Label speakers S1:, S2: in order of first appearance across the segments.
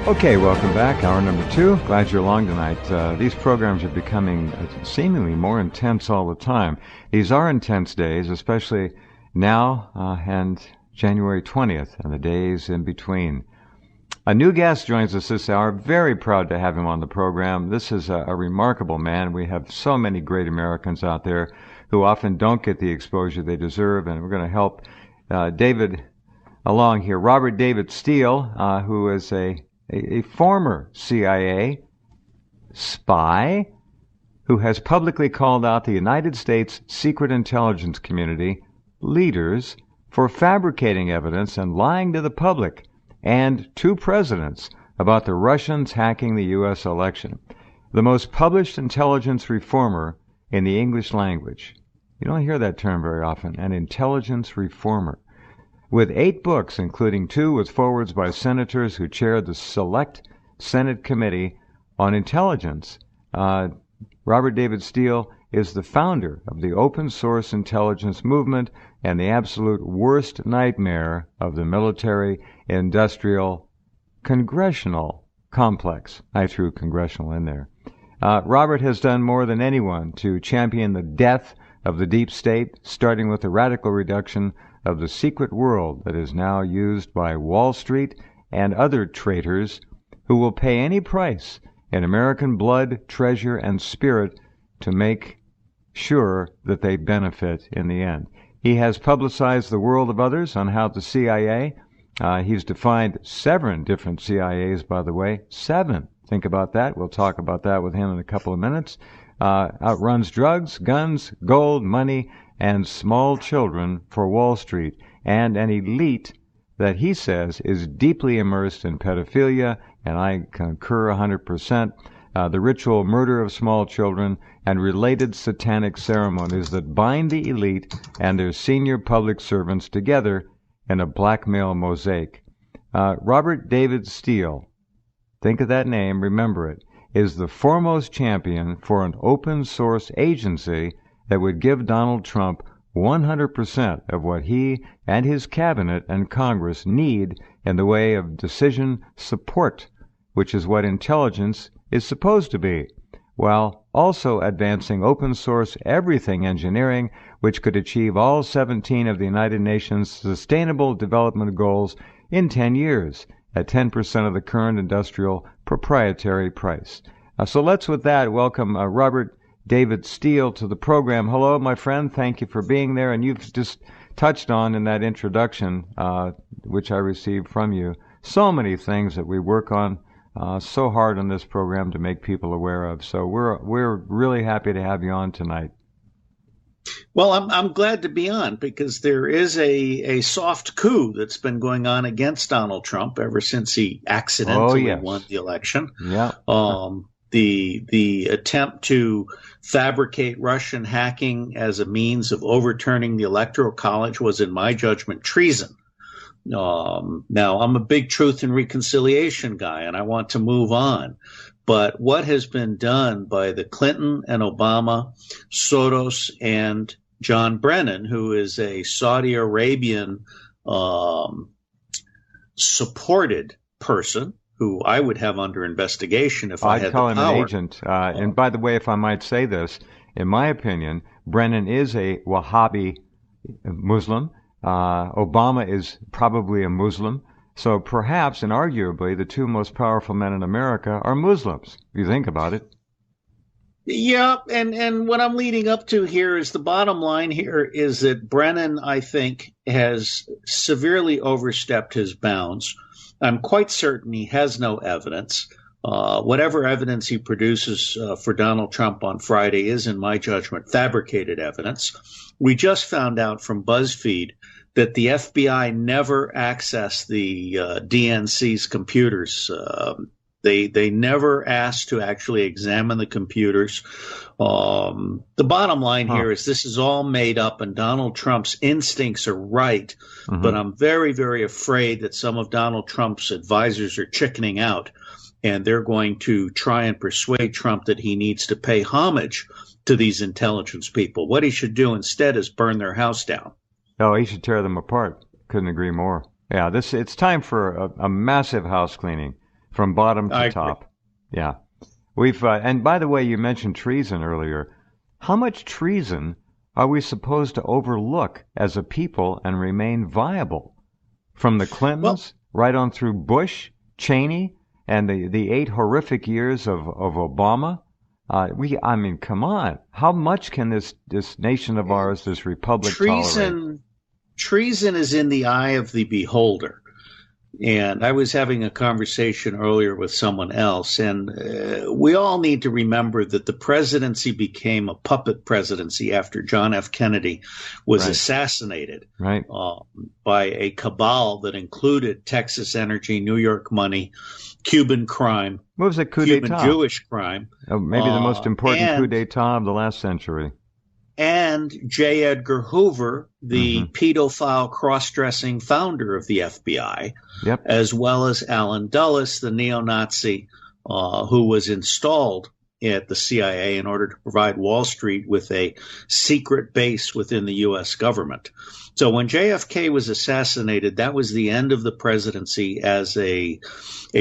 S1: Okay, welcome back. Hour number 2. Glad you're along tonight. These programs are becoming seemingly more intense all the time. These are intense days, especially now and January 20th and the days in between. A new guest joins us this hour. Very proud to have him on the program. This is a remarkable man. We have so many great Americans out there who often don't get the exposure they deserve, and we're going to help David along here. Robert David Steele, who is a former CIA spy who has publicly called out the United States secret intelligence community leaders for fabricating evidence and lying to the public and to presidents about the Russians hacking the U.S. election. The most published intelligence reformer in the English language. You don't hear that term very often, an intelligence reformer. With 8 books, including 2 with forwards by senators who chaired the Select Senate Committee on Intelligence, Robert David Steele is the founder of the open source intelligence movement and the absolute worst nightmare of the military-industrial congressional complex. I threw congressional in there. Robert has done more than anyone to champion the death of the deep state, starting with the radical reduction of the secret world that is now used by Wall Street and other traitors who will pay any price in American blood, treasure, and spirit to make sure that they benefit in the end. He has publicized the world of others on how the CIA, he's defined 7 different CIAs, by the way, 7. Think about that. We'll talk about that with him in a couple of minutes. Outruns drugs, guns, gold, money, and small children for Wall Street, and an elite that he says is deeply immersed in pedophilia, and I concur 100%, the ritual murder of small children, and related satanic ceremonies that bind the elite and their senior public servants together in a blackmail mosaic. Robert David Steele, think of that name, remember it, is the foremost champion for an open source agency that would give Donald Trump 100% of what he and his cabinet and Congress need in the way of decision support, which is what intelligence is supposed to be, while also advancing open source everything engineering, which could achieve all 17 of the United Nations Sustainable Development Goals in 10 years at 10% of the current industrial proprietary price. So let's, with that, welcome Robert David Steele to the program. Hello, my friend. Thank you for being there. And you've just touched on in that introduction, which I received from you, so many things that we work on so hard on this program to make people aware of. So we're really happy to have you on tonight.
S2: Well, I'm glad to be on because there is a soft coup that's been going on against Donald Trump ever since he accidentally won the election.
S1: Yeah.
S2: The attempt to fabricate Russian hacking as a means of overturning the Electoral College was, in my judgment, treason. Now, I'm a big truth and reconciliation guy, and I want to move on. But what has been done by the Clinton and Obama, Soros, and John Brennan, who is a Saudi Arabian supported person, who I would have under investigation if I had the power.
S1: I'd call him an agent. And by the way, if I might say this, in my opinion, Brennan is a Wahhabi Muslim. Obama is probably a Muslim. So perhaps and arguably the 2 most powerful men in America are Muslims, if you think about it.
S2: Yeah, and what I'm leading up to here is the bottom line here is that Brennan, I think, has severely overstepped his bounds. I'm quite certain he has no evidence. Whatever evidence he produces for Donald Trump on Friday is, in my judgment, fabricated evidence. We just found out from BuzzFeed that the FBI never accessed the DNC's computers. They never asked to actually examine the computers. The bottom line here is this is all made up, and Donald Trump's instincts are right. Mm-hmm. But I'm very, very afraid that some of Donald Trump's advisors are chickening out, and they're going to try and persuade Trump that he needs to pay homage to these intelligence people. What he should do instead is burn their house down.
S1: Oh, he should tear them apart. Couldn't agree more. Yeah, it's time for a massive house cleaning. from bottom to
S2: I
S1: top. Yeah. We've and by the way, you mentioned treason earlier. How much treason are we supposed to overlook as a people and remain viable? From the Clintons right on through Bush, Cheney, and the 8 horrific years of Obama. I mean, come on. How much can this nation of ours, this republic, tolerate?
S2: Treason is in the eye of the beholder. And I was having a conversation earlier with someone else, and we all need to remember that the presidency became a puppet presidency after John F. Kennedy was assassinated by a cabal that included Texas Energy, New York money, Cuban crime,
S1: what was it, coup
S2: Cuban
S1: d'etat?
S2: Jewish crime.
S1: Maybe the most important coup d'etat of the last century.
S2: And J. Edgar Hoover, the pedophile cross-dressing founder of the FBI, as well as Allen Dulles, the neo-Nazi who was installed at the CIA in order to provide Wall Street with a secret base within the U.S. government. So when JFK was assassinated, that was the end of the presidency as a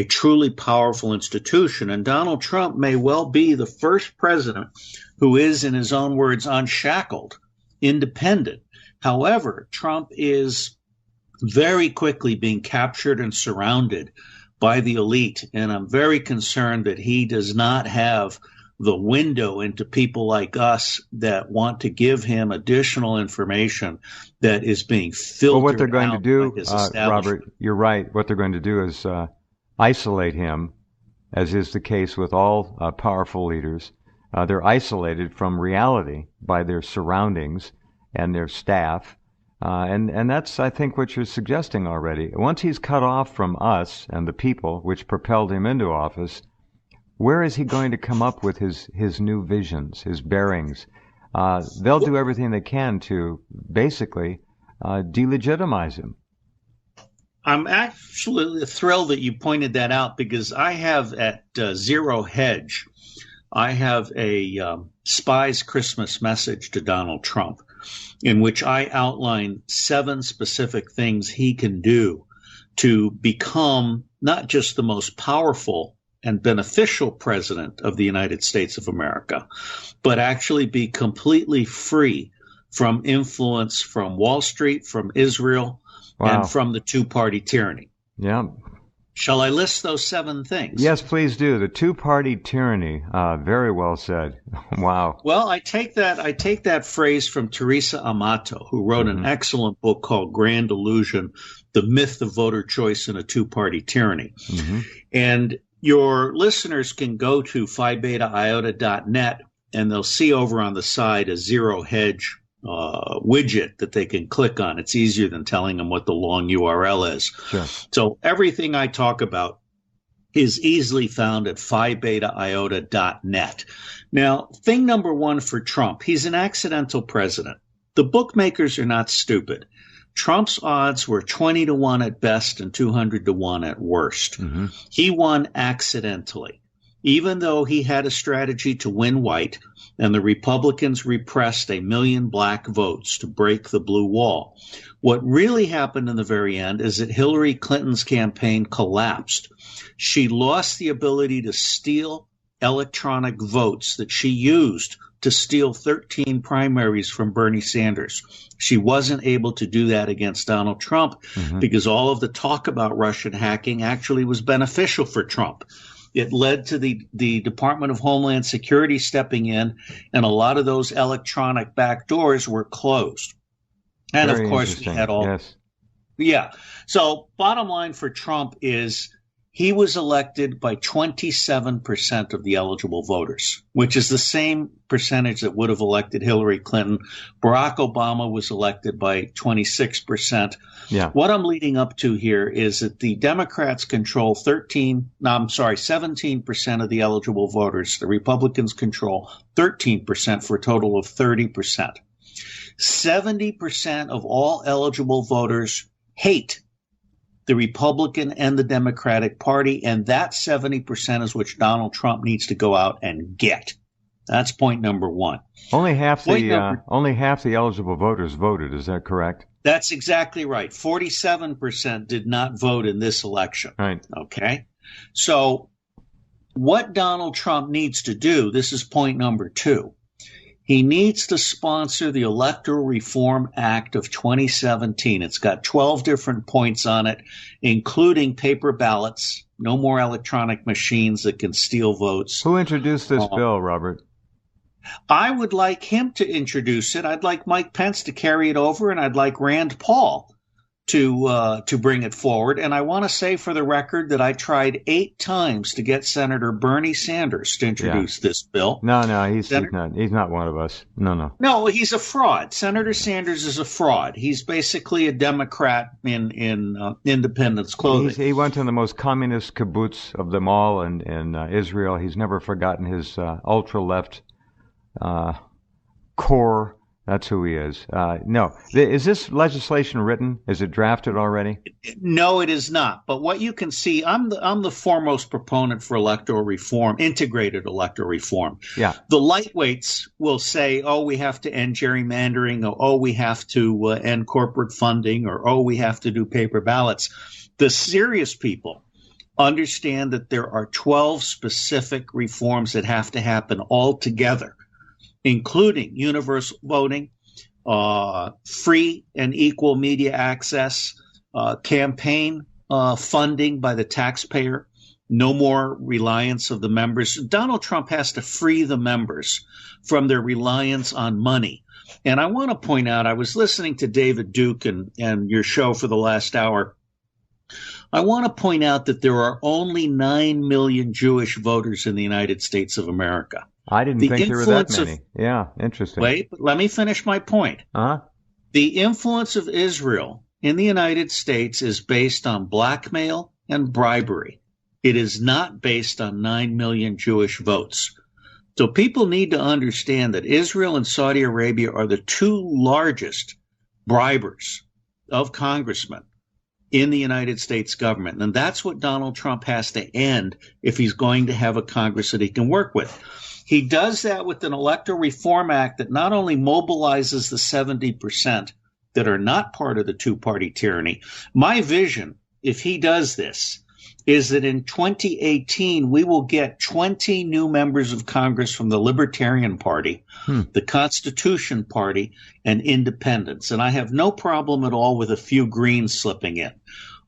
S2: truly powerful institution. And Donald Trump may well be the first president who is, in his own words, unshackled, independent. However, Trump is very quickly being captured and surrounded by the elite. And I'm very concerned that he does not have the window into people like us that want to give him additional information that is being filtered.
S1: Well, what they're going
S2: out
S1: to do,
S2: Robert,
S1: you're right. What they're going to do is isolate him, as is the case with all powerful leaders. They're isolated from reality by their surroundings and their staff. And that's, I think, what you're suggesting already. Once he's cut off from us and the people, which propelled him into office, where is he going to come up with his new visions, his bearings? They'll do everything they can to basically delegitimize him.
S2: I'm absolutely thrilled that you pointed that out, because I have at Zero Hedge, I have a spy's Christmas message to Donald Trump, in which I outline 7 specific things he can do to become not just the most powerful and beneficial president of the United States of America, but actually be completely free from influence from Wall Street, from Israel, and from the two-party tyranny.
S1: Yeah.
S2: Shall I list those 7 things?
S1: Yes, please do. The two-party tyranny. Very well said. Wow.
S2: Well, I take that phrase from Teresa Amato, who wrote an excellent book called Grand Illusion: The Myth of Voter Choice in a Two-Party Tyranny. And your listeners can go to PhiBetaIota.net, and they'll see over on the side a Zero Hedge widget that they can click on. It's easier than telling them what the long URL is.
S1: Sure.
S2: So everything I talk about is easily found at PhiBetaIota.net. Now, thing number 1 for Trump, he's an accidental president. The bookmakers are not stupid. Trump's odds were 20-1 at best and 200-1 at worst. He won accidentally, even though he had a strategy to win white, and the Republicans repressed 1 million black votes to break the blue wall. What really happened in the very end is that Hillary Clinton's campaign collapsed. She lost the ability to steal electronic votes that she used to steal 13 primaries from Bernie Sanders. She wasn't able to do that against Donald Trump because all of the talk about Russian hacking actually was beneficial for Trump. It led to the Department of Homeland Security stepping in, and a lot of those electronic back doors were closed. And
S1: Very
S2: of course, we had all.
S1: Yes.
S2: Yeah. So bottom line for Trump is he was elected by 27% of the eligible voters, which is the same percentage that would have elected Hillary Clinton. Barack Obama was elected by 26%.
S1: Yeah. What
S2: I'm leading up to here is that the Democrats control 17% of the eligible voters. The Republicans control 13% for a total of 30%. 70% of all eligible voters hate the Republican and the Democratic Party, and that 70% is which Donald Trump needs to go out and get. That's point number 1.
S1: Only half the eligible voters voted. Is that correct?
S2: That's exactly right. 47% did not vote in this election.
S1: Right.
S2: Okay. So what Donald Trump needs to do, this is point number 2, he needs to sponsor the Electoral Reform Act of 2017. It's got 12 different points on it, including paper ballots, no more electronic machines that can steal votes.
S1: Who introduced this bill, Robert?
S2: I would like him to introduce it. I'd like Mike Pence to carry it over, and I'd like Rand Paul to bring it forward. And I want to say for the record that I tried 8 times to get Senator Bernie Sanders to introduce this bill.
S1: No, he's not one of us. No,
S2: he's a fraud. Senator Sanders is a fraud. He's basically a Democrat in independence clothing.
S1: He went to the most communist kibbutz of them all in Israel. He's never forgotten his ultra-left core. That's who he is. No. Is this legislation written? Is it drafted already?
S2: No, it is not. But what you can see, I'm the foremost proponent for electoral reform, integrated electoral reform.
S1: Yeah.
S2: The lightweights will say, oh, we have to end gerrymandering, or oh, we have to end corporate funding, or oh, we have to do paper ballots. The serious people understand that there are 12 specific reforms that have to happen all together, including universal voting, free and equal media access, campaign funding by the taxpayer, no more reliance of the members. Donald Trump has to free the members from their reliance on money. And I want to point out, I was listening to David Duke and your show for the last hour. I want to point out that there are only 9 million Jewish voters in the United States of America.
S1: I didn't think there were that many. Yeah, interesting.
S2: Wait, but let me finish my point. The influence of Israel in the United States is based on blackmail and bribery. It is not based on 9 million Jewish votes. So people need to understand that Israel and Saudi Arabia are the 2 largest bribers of congressmen in the United States government. And that's what Donald Trump has to end if he's going to have a Congress that he can work with. He does that with an Electoral Reform Act that not only mobilizes the 70% that are not part of the two-party tyranny. My vision, if he does this, is that in 2018, we will get 20 new members of Congress from the Libertarian Party, the Constitution Party, and independents. And I have no problem at all with a few Greens slipping in.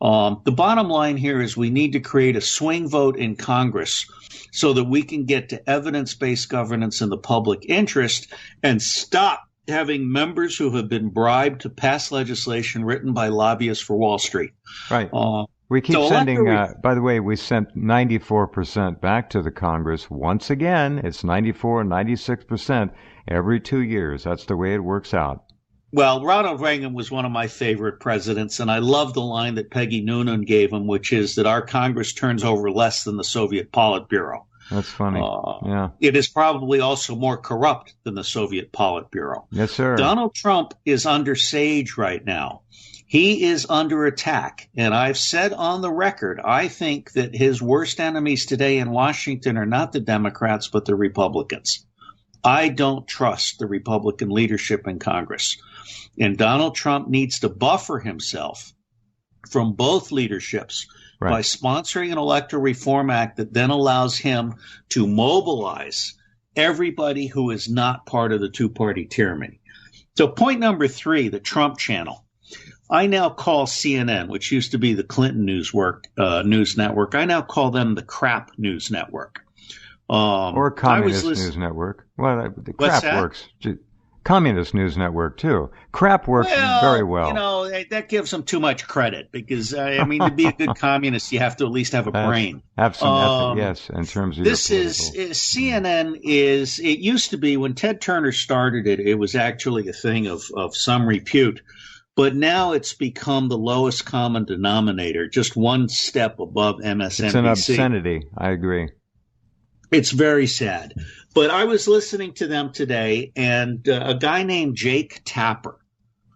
S2: The bottom line here is we need to create a swing vote in Congress so that we can get to evidence-based governance in the public interest and stop having members who have been bribed to pass legislation written by lobbyists for Wall Street.
S1: Right. We keep sending, by the way, we sent 94% back to the Congress. Once again, it's 94, 96% every 2 years. That's the way it works out.
S2: Well, Ronald Reagan was one of my favorite presidents, and I love the line that Peggy Noonan gave him, which is that our Congress turns over less than the Soviet Politburo.
S1: That's funny. Yeah.
S2: It is probably also more corrupt than the Soviet Politburo.
S1: Yes, sir.
S2: Donald Trump is under siege right now. He is under attack. And I've said on the record, I think that his worst enemies today in Washington are not the Democrats, but the Republicans. I don't trust the Republican leadership in Congress. And Donald Trump needs to buffer himself from both leaderships by sponsoring an Electoral Reform Act that then allows him to mobilize everybody who is not part of the two-party tyranny. So point number 3, the Trump channel. I now call CNN, which used to be the Clinton news network, I now call them the crap news network.
S1: Or Communist News Network. Well, the crap works. Communist News Network, too. Crap works very well.
S2: You know, that gives them too much credit because, I mean, to be a good communist, you have to at least have a brain.
S1: Have some ethic, yes, in terms of
S2: this CNN is, it used to be, when Ted Turner started it, it was actually a thing of some repute. But now it's become the lowest common denominator, just one step above MSNBC.
S1: It's an obscenity. I agree.
S2: It's very sad. But I was listening to them today, and a guy named Jake Tapper,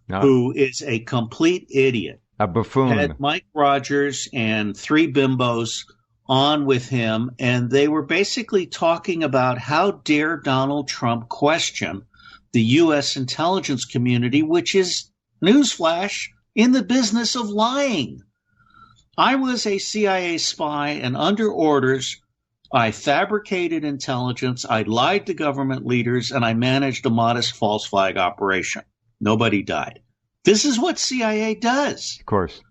S2: who is a complete idiot,
S1: a buffoon,
S2: had Mike Rogers and 3 bimbos on with him, and they were basically talking about how dare Donald Trump question the U.S. intelligence community, which is, newsflash, in the business of lying. I was a CIA spy, and under orders, I fabricated intelligence, I lied to government leaders, and I managed a modest false flag operation. Nobody died. This is what CIA does.
S1: Of course.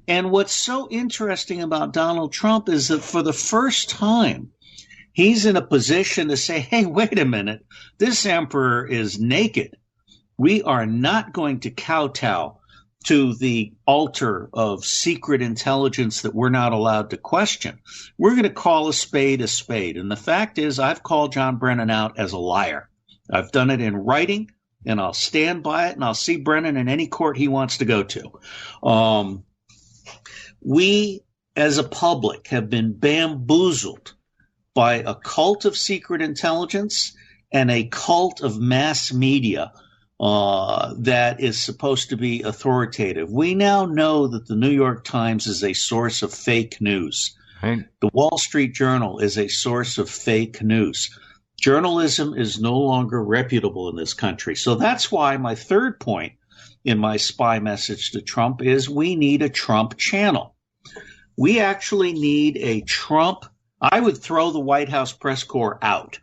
S2: And what's so interesting about Donald Trump is that for the first time, he's in a position to say, hey, wait a minute, this emperor is naked. We are not going to kowtow to the altar of secret intelligence that we're not allowed to question. We're going to call a spade a spade. And the fact is, I've called John Brennan out as a liar. I've done it in writing, and I'll stand by it, and I'll see Brennan in any court he wants to go to. We, as a public, have been bamboozled by a cult of secret intelligence and a cult of mass media that is supposed to be authoritative. We now know that the New York Times is a source of fake news.
S1: Right.
S2: The Wall Street Journal is a source of fake news. Journalism is no longer reputable in this country. So that's why my third point in my spy message to Trump is we need a Trump channel. We actually need a Trump. I would throw the White House press corps out.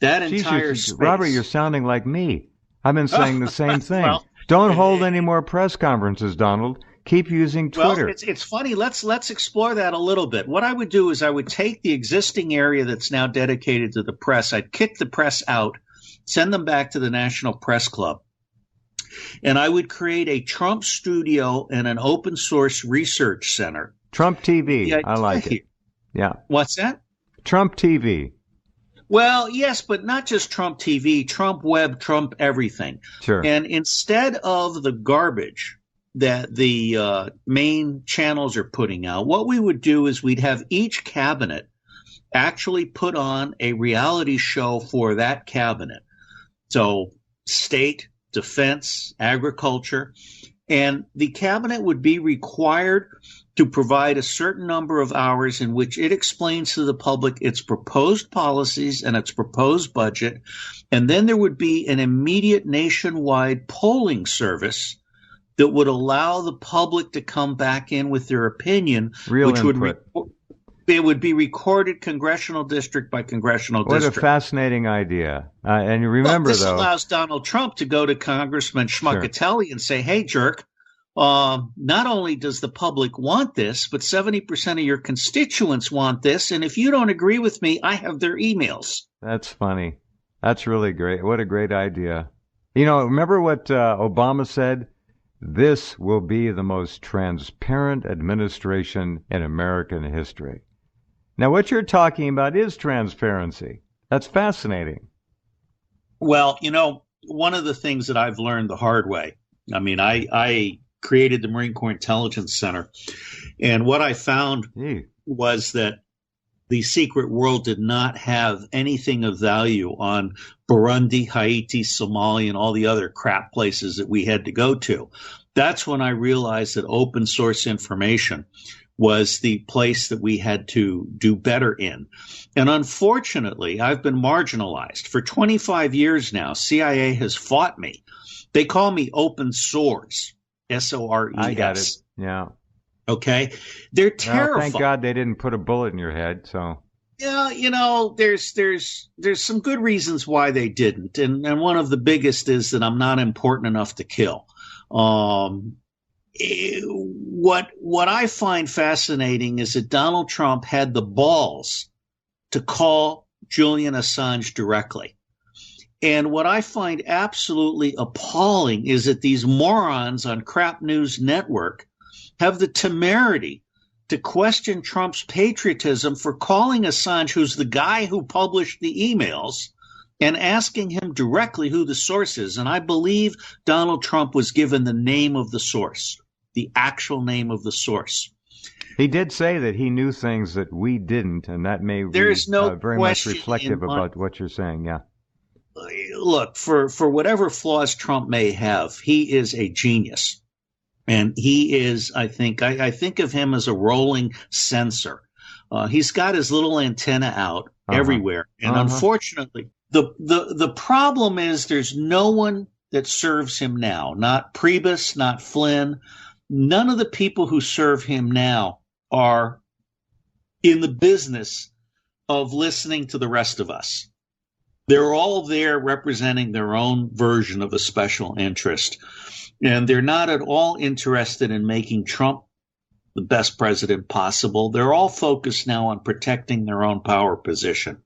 S2: That entire space.
S1: Robert, you're sounding like me. I've been saying the same thing.
S2: Well,
S1: don't hold any more press conferences, Donald. Keep using Twitter.
S2: Well, it's funny. Let's explore that a little bit. What I would do is I would take the existing area that's now dedicated to the press. I'd kick the press out, send them back to the National Press Club, and I would create a Trump studio and an open source research center.
S1: Trump TV. I like it. Yeah.
S2: What's that?
S1: Trump TV.
S2: Well, yes, but not just Trump TV, Trump Web, Trump everything.
S1: Sure.
S2: And instead of the garbage that the main channels are putting out, what we would do is we'd have each cabinet actually put on a reality show for that cabinet. So state, defense, agriculture, and the cabinet would be required to provide a certain number of hours in which it explains to the public its proposed policies and its proposed budget. And then there would be an immediate nationwide polling service that would allow the public to come back in with their opinion,
S1: Real
S2: which
S1: input.
S2: it would be recorded congressional district by congressional district.
S1: What a fascinating idea. And you remember,
S2: this
S1: though,
S2: allows Donald Trump to go to Congressman Schmuckatelli and say, hey, jerk, not only does the public want this, but 70% of your constituents want this. And if you don't agree with me, I have their emails.
S1: That's funny. That's really great. What a great idea. You know, remember what Obama said? This will be the most transparent administration in American history. Now, what you're talking about is transparency. That's fascinating.
S2: Well, you know, one of the things that I've learned the hard way, I mean, I created the Marine Corps Intelligence Center, and what I found was that the secret world did not have anything of value on Burundi, Haiti, Somalia, and all the other crap places that we had to go to. That's when I realized that open source information was the place that we had to do better in. And unfortunately, I've been marginalized. For 25 years now, CIA has fought me. They call me open source, S-O-R-E-S.
S1: I got it. Yeah.
S2: Okay. They're terrified.
S1: Well, thank God they didn't put a bullet in your head. So.
S2: Yeah, you know, there's some good reasons why they didn't, and one of the biggest is that I'm not important enough to kill. What I find fascinating is that Donald Trump had the balls to call Julian Assange directly. And what I find absolutely appalling is that these morons on Crap News Network have the temerity to question Trump's patriotism for calling Assange, who's the guy who published the emails, and asking him directly who the source is. And I believe Donald Trump was given the name of the source, the actual name of the source.
S1: He did say that he knew things that we didn't, and that may be very much reflective about what you're saying. Yeah.
S2: Look, for whatever flaws Trump may have, he is a genius. And he is, I think of him as a rolling sensor. He's got his little antenna out everywhere. And unfortunately, the problem is there's no one that serves him now. Not Priebus, not Flynn. None of the people who serve him now are in the business of listening to the rest of us. They're all there representing their own version of a special interest. And they're not at all interested in making Trump the best president possible. They're all focused now on protecting their own power position.